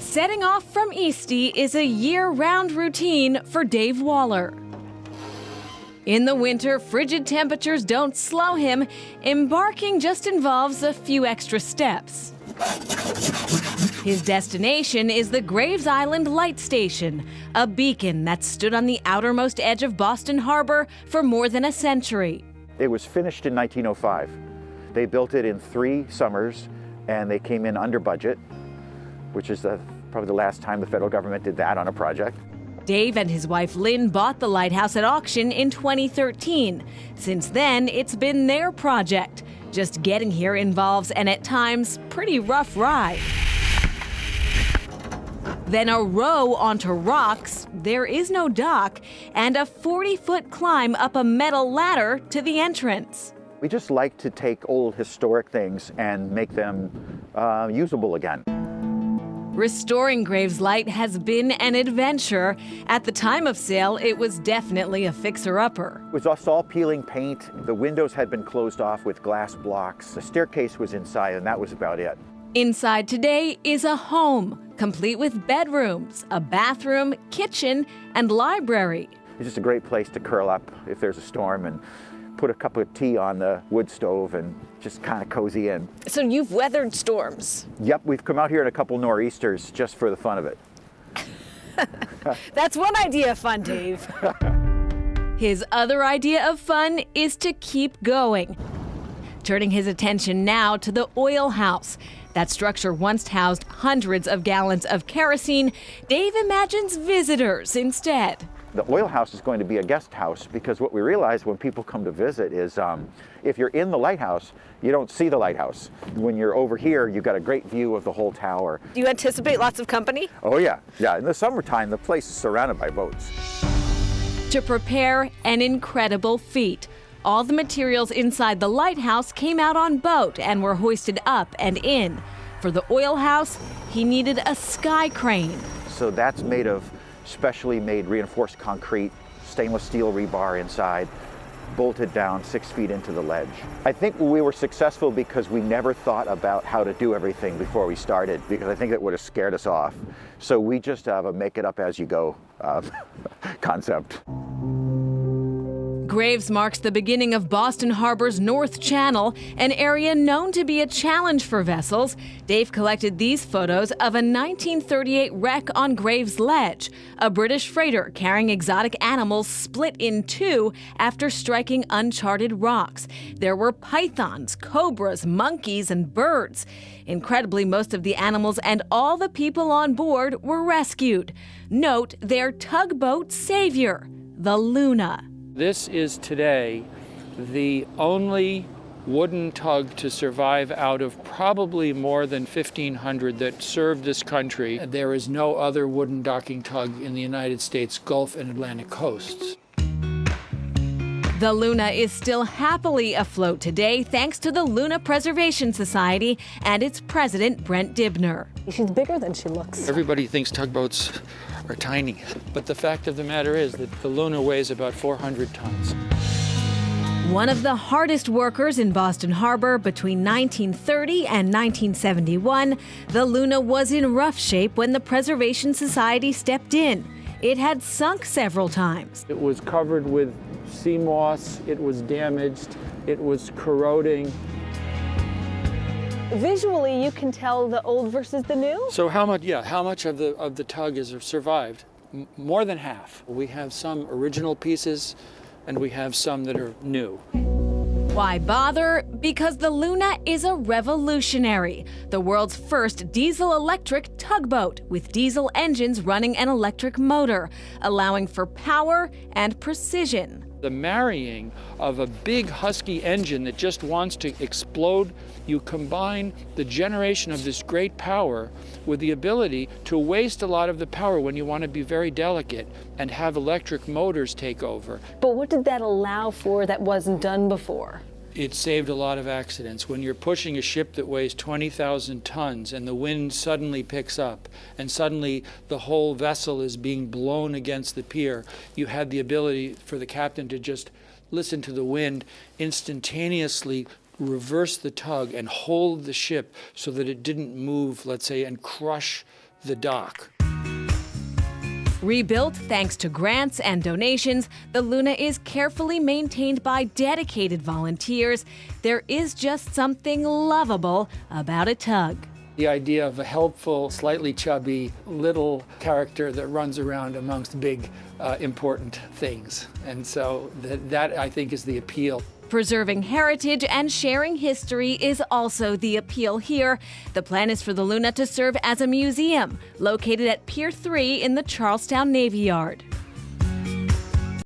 Setting off from Eastie is a year-round routine for Dave Waller. In the winter, frigid temperatures don't slow him. Embarking just involves a few extra steps. His destination is the Graves Island Light Station, a beacon that stood on the outermost edge of Boston Harbor for more than a century. It was finished in 1905. They built it in 3 summers, and they came in under budget, which is probably the last time the federal government did that on a project. Dave and his wife Lynn bought the lighthouse at auction in 2013. Since then, it's been their project. Just getting here involves an at times pretty rough ride. Then a row onto rocks, there is no dock, and a 40-foot climb up a metal ladder to the entrance. We just like to take old historic things and make them usable again. Restoring Graves Light has been an adventure. At the time of sale, it was definitely a fixer-upper. It was us all peeling paint. The windows had been closed off with glass blocks. The staircase was inside, and that was about it. Inside today is a home, complete with bedrooms, a bathroom, kitchen, and library. It's just a great place to curl up if there's a storm and put a cup of tea on the wood stove and just kind of cozy in. So you've weathered storms? Yep, we've come out here in a couple nor'easters just for the fun of it. That's one idea of fun, Dave. His other idea of fun is to keep going. Turning his attention now to the oil house. That structure once housed hundreds of gallons of kerosene. Dave imagines visitors instead. The oil house is going to be a guest house because what we realize when people come to visit is if you're in the lighthouse, you don't see the lighthouse. When you're over here, you've got a great view of the whole tower. Do you anticipate lots of company? Oh yeah, yeah. In the summertime, the place is surrounded by boats. To prepare an incredible feat. All the materials inside the lighthouse came out on boat and were hoisted up and in. For the oil house, he needed a sky crane. So that's made of specially made reinforced concrete, stainless steel rebar inside, bolted down 6 feet into the ledge. I think we were successful because we never thought about how to do everything before we started, because I think that would have scared us off. So we just have a make it up as you go concept. Graves marks the beginning of Boston Harbor's North Channel, an area known to be a challenge for vessels. Dave collected these photos of a 1938 wreck on Graves Ledge. A British freighter carrying exotic animals split in 2 after striking uncharted rocks. There were pythons, cobras, monkeys, and birds. Incredibly, most of the animals and all the people on board were rescued. Note their tugboat savior, the Luna. This is today the only wooden tug to survive out of probably more than 1,500 that served this country. There is no other wooden docking tug in the United States Gulf and Atlantic coasts. The Luna is still happily afloat today thanks to the Luna Preservation Society and its president, Brent Dibner. She's bigger than she looks. Everybody thinks tugboats are tiny, but the fact of the matter is that the Luna weighs about 400 tons. One of the hardest workers in Boston Harbor between 1930 and 1971, the Luna was in rough shape when the Preservation Society stepped in. It had sunk several times. It was covered with sea moss, it was damaged, it was corroding. Visually, you can tell the old versus the new? So how much of the tug has survived? More than half. We have some original pieces and we have some that are new. Why bother? Because the Luna is a revolutionary. The world's first diesel-electric tugboat with diesel engines running an electric motor, allowing for power and precision. The marrying of a big husky engine that just wants to explode, you combine the generation of this great power with the ability to waste a lot of the power when you want to be very delicate and have electric motors take over. But what did that allow for that wasn't done before? It saved a lot of accidents. When you're pushing a ship that weighs 20,000 tons and the wind suddenly picks up and suddenly the whole vessel is being blown against the pier, you had the ability for the captain to just listen to the wind, instantaneously reverse the tug and hold the ship so that it didn't move, let's say, and crush the dock. Rebuilt thanks to grants and donations, the Luna is carefully maintained by dedicated volunteers. There is just something lovable about a tug. The idea of a helpful, slightly chubby little character that runs around amongst big, important things. And so that I think is the appeal. Preserving heritage and sharing history is also the appeal here. The plan is for the Luna to serve as a museum located at Pier 3 in the Charlestown Navy Yard.